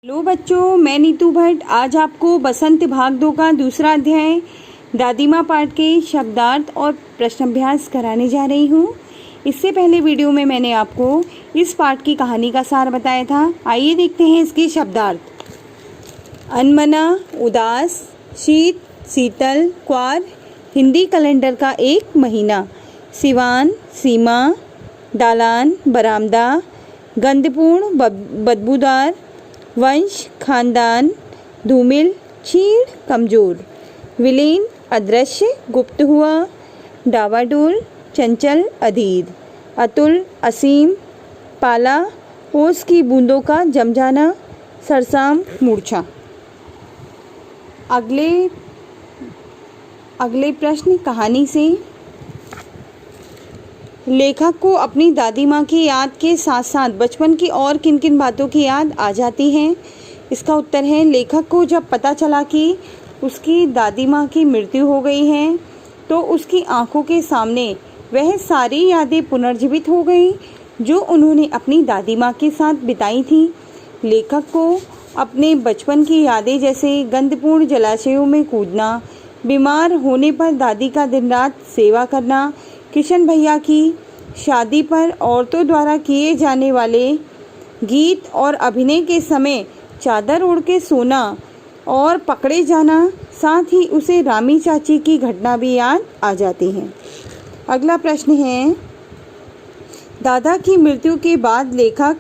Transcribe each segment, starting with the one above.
Hello बच्चों, मैं नीतू भट्ट आज आपको बसंत भाग 2 का दूसरा अध्याय दादी माँ पाठ के शब्दार्थ और प्रश्नाभ्यास कराने जा रही हूँ। इससे पहले वीडियो में मैंने आपको इस पाठ की कहानी का सार बताया था। आइए देखते हैं इसके शब्दार्थ। अनमना, उदास, शीत, शीतल, क्वार, हिंदी कैलेंडर का एक महीना, सिवान, सीमा, दालान, बरामदा, गंधपूर्ण, बदबूदार, वंश, खानदान, धूमिल, क्षीण, कमजोर, विलीन, अदृश्य, गुप्त हुआ, डावाडोल, चंचल, अधीर, अतुल, असीम, पाला, ओस की बूंदों का जम जाना, सरसाम, मूर्छा। अगले प्रश्न कहानी से। लेखक को अपनी दादी माँ की याद के साथ साथ बचपन की और किन किन बातों की याद आ जाती है? इसका उत्तर है, लेखक को जब पता चला कि उसकी दादी माँ की मृत्यु हो गई है तो उसकी आंखों के सामने वह सारी यादें पुनर्जीवित हो गई जो उन्होंने अपनी दादी माँ के साथ बिताई थी। लेखक को अपने बचपन की यादें जैसे गंधपूर्ण जलाशयों में कूदना, बीमार होने पर दादी का दिन रात सेवा करना, किशन भैया की शादी पर औरतों द्वारा किए जाने वाले गीत और अभिनय के समय चादर ओढ़ के सोना और पकड़े जाना, साथ ही उसे रामी चाची की घटना भी याद आ जाती है। अगला प्रश्न है, दादा की मृत्यु के बाद लेखक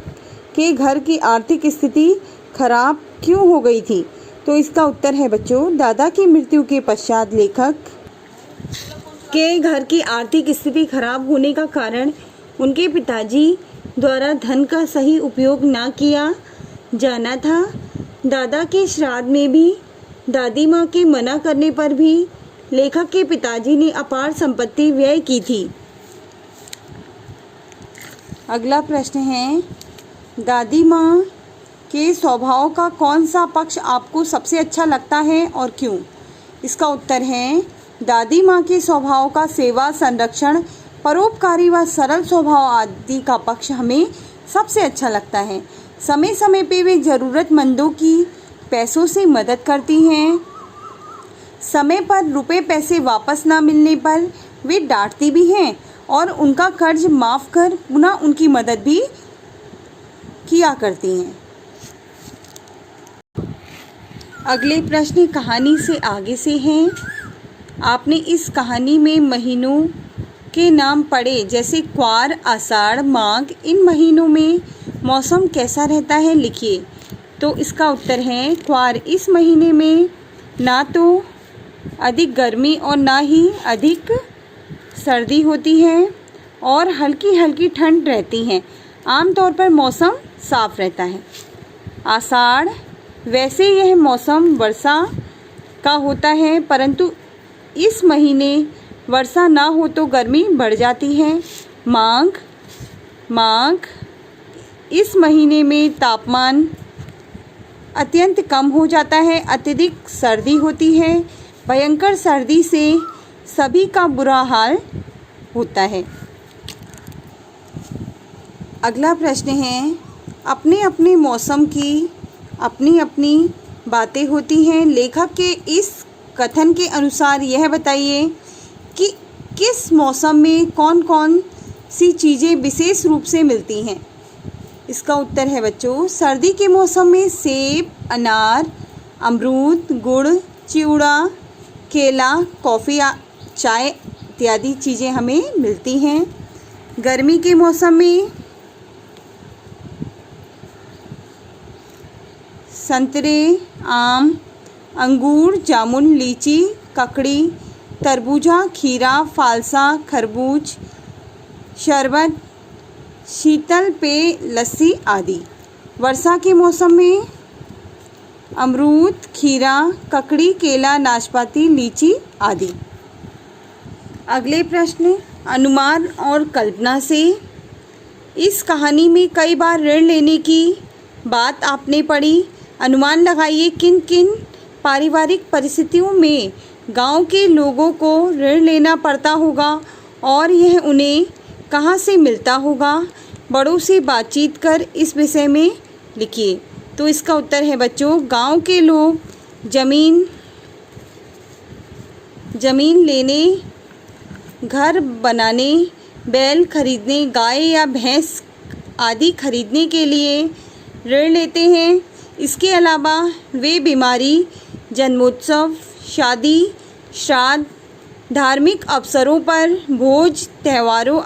के घर की आर्थिक स्थिति खराब क्यों हो गई थी? तो इसका उत्तर है बच्चों, दादा की मृत्यु के पश्चात लेखक के घर की आर्थिक स्थिति खराब होने का कारण उनके पिताजी द्वारा धन का सही उपयोग ना किया जाना था। दादा के श्राद्ध में भी दादी माँ के मना करने पर भी लेखक के पिताजी ने अपार संपत्ति व्यय की थी। अगला प्रश्न है, दादी माँ के स्वभाव का कौन सा पक्ष आपको सबसे अच्छा लगता है और क्यों? इसका उत्तर है, दादी माँ के स्वभाव का सेवा, संरक्षण, परोपकारी व सरल स्वभाव आदि का पक्ष हमें सबसे अच्छा लगता है। समय समय पे वे ज़रूरतमंदों की पैसों से मदद करती हैं। समय पर रुपए पैसे वापस ना मिलने पर वे डांटती भी हैं और उनका कर्ज माफ़ कर पुनः उनकी मदद भी किया करती हैं। अगले प्रश्न कहानी से आगे से हैं। आपने इस कहानी में महीनों के नाम पढ़े जैसे क्वार, आषाढ़, माघ। इन महीनों में मौसम कैसा रहता है लिखिए। तो इसका उत्तर है, क्वार इस महीने में ना तो अधिक गर्मी और ना ही अधिक सर्दी होती है और हल्की हल्की ठंड रहती है। आमतौर पर मौसम साफ रहता है। आषाढ़, वैसे यह मौसम वर्षा का होता है परंतु इस महीने वर्षा ना हो तो गर्मी बढ़ जाती है। माघ, इस महीने में तापमान अत्यंत कम हो जाता है, अत्यधिक सर्दी होती है। भयंकर सर्दी से सभी का बुरा हाल होता है। अगला प्रश्न है, अपने अपने मौसम की अपनी अपनी बातें होती हैं। लेखक के इस कथन के अनुसार यह बताइए कि किस मौसम में कौन कौन सी चीज़ें विशेष रूप से मिलती हैं। इसका उत्तर है बच्चों, सर्दी के मौसम में सेब, अनार, अमरूद, गुड़, चिवड़ा, केला, कॉफ़ी, चाय इत्यादि चीज़ें हमें मिलती हैं। गर्मी के मौसम में संतरे, आम, अंगूर, जामुन, लीची, ककड़ी, तरबूजा, खीरा, फालसा, खरबूज, शरबत, शीतल पेय, लस्सी आदि। वर्षा के मौसम में अमरूद, खीरा, ककड़ी, केला, नाशपाती, लीची आदि। अगले प्रश्न, अनुमान और कल्पना से। इस कहानी में कई बार ऋण लेने की बात आपने पढ़ी। अनुमान लगाइए किन किन पारिवारिक परिस्थितियों में गांव के लोगों को ऋण लेना पड़ता होगा और यह उन्हें कहां से मिलता होगा। बड़ों से बातचीत कर इस विषय में लिखिए। तो इसका उत्तर है बच्चों, गांव के लोग ज़मीन लेने, घर बनाने, बैल खरीदने, गाय या भैंस आदि खरीदने के लिए ऋण लेते हैं। इसके अलावा वे बीमारी, जन्मोत्सव, शादी, श्राद्ध, धार्मिक अवसरों पर, भोज, त्योहारों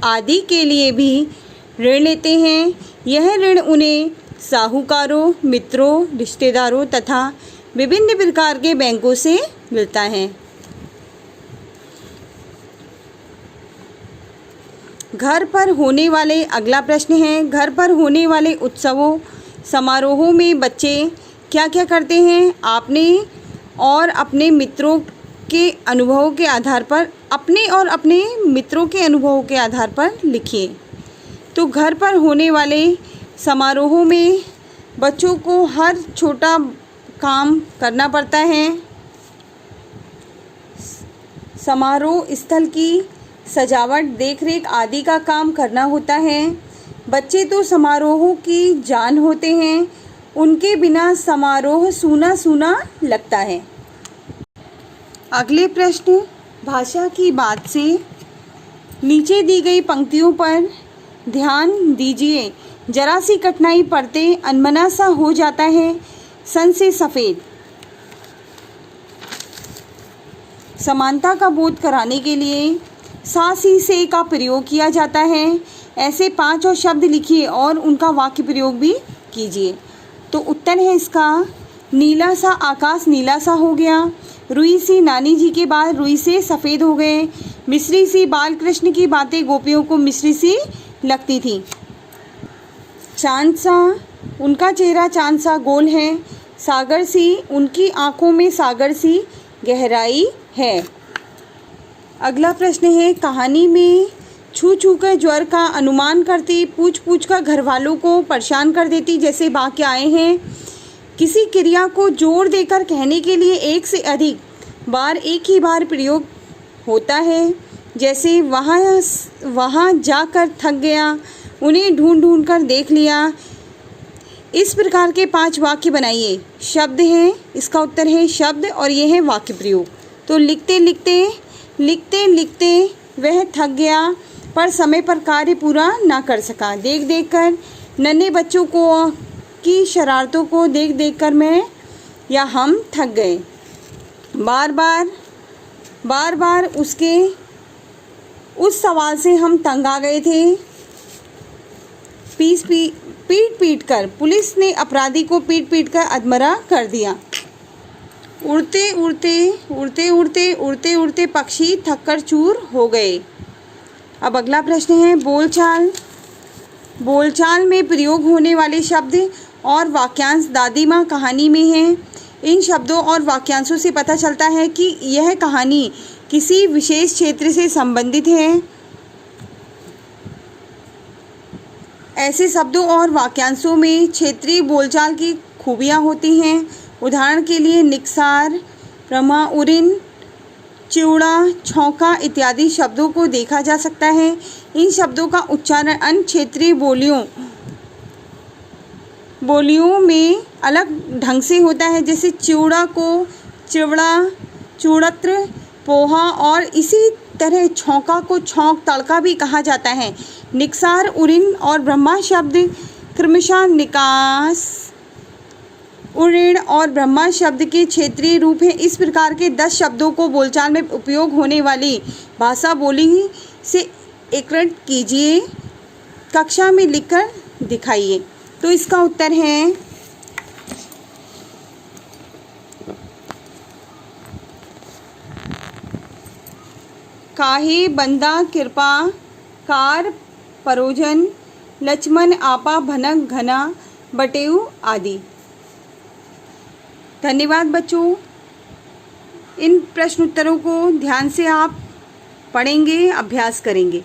आदि के लिए भी ऋण लेते हैं। यह ऋण उन्हें साहूकारों, मित्रों, रिश्तेदारों तथा विभिन्न प्रकार के बैंकों से मिलता है। घर पर होने वाले, अगला प्रश्न है, घर पर होने वाले उत्सवों समारोहों में बच्चे क्या क्या करते हैं? आपने और अपने मित्रों के अनुभवों के आधार पर लिखिए। तो घर पर होने वाले समारोहों में बच्चों को हर छोटा काम करना पड़ता है। समारोह स्थल की सजावट, देखरेख आदि का काम करना होता है। बच्चे तो समारोहों की जान होते हैं, उनके बिना समारोह सूना सूना लगता है। अगले प्रश्न, भाषा की बात से नीचे दी गई पंक्तियों पर ध्यान दीजिए। जरा सी कठिनाई पढ़ते अनमना सा हो जाता है, सन से सफ़ेद। समानता का बोध कराने के लिए सा सी से का प्रयोग किया जाता है। ऐसे 5 और शब्द लिखिए और उनका वाक्य प्रयोग भी कीजिए। तो उत्तर है इसका, नीला सा आकाश नीला सा हो गया, रुई सी नानी जी के बाल रुई से सफ़ेद हो गए, मिश्री सी बाल कृष्ण की बातें गोपियों को मिश्री सी लगती थी, चांद सा उनका चेहरा चांद सा गोल है, सागर सी उनकी आंखों में सागर सी गहराई है। अगला प्रश्न है, कहानी में छू छू कर ज्वर का अनुमान करती, पूछ पूछ कर घर वालों को परेशान कर देती जैसे वाक्य आए हैं। किसी क्रिया को जोर देकर कहने के लिए एक से अधिक बार एक ही बार प्रयोग होता है, जैसे वहाँ जाकर थक गया, उन्हें ढूंढ ढूंढ कर देख लिया। इस प्रकार के 5 वाक्य बनाइए। शब्द हैं, इसका उत्तर है शब्द, और ये है वाक्य प्रयोग। तो लिखते लिखते वह थक गया पर समय पर कार्य पूरा ना कर सका। देख देख कर नन्हे बच्चों की शरारतों को देख देख कर मैं या हम थक गए। बार बार उसके उस सवाल से हम तंग आ गए थे। पीट पीट कर पुलिस ने अपराधी को पीट पीट कर अधमरा कर दिया। उड़ते उड़ते पक्षी थककर चूर हो गए। अब अगला प्रश्न है, बोलचाल में प्रयोग होने वाले शब्द और वाक्यांश दादी माँ कहानी में हैं। इन शब्दों और वाक्यांशों से पता चलता है कि यह कहानी किसी विशेष क्षेत्र से संबंधित है। ऐसे शब्दों और वाक्यांशों में क्षेत्रीय बोलचाल की खूबियाँ होती हैं। उदाहरण के लिए निकसार, रमा, उरिन, चिवड़ा, छौंका इत्यादि शब्दों को देखा जा सकता है। इन शब्दों का उच्चारण अन्य क्षेत्रीय बोलियों में अलग ढंग से होता है, जैसे चिवड़ा को चिवड़ा, चूड़त्र, पोहा, और इसी तरह छौंका को छौंक, तड़का भी कहा जाता है। निकसार, उरिन और ब्रह्मा शब्द क्रमशः निकास, उऋण और ब्रह्मा शब्द के क्षेत्रीय रूप हैं। इस प्रकार के 10 शब्दों को बोलचाल में उपयोग होने वाली भाषा बोली से एकत्रित कीजिए, कक्षा में लिखकर दिखाइए। तो इसका उत्तर है काहे बंदा कृपा, कार परोजन, लक्ष्मण आपा भनक घना, बटेऊ आदि। धन्यवाद बच्चों। इन प्रश्न उत्तरों को ध्यान से आप पढ़ेंगे, अभ्यास करेंगे।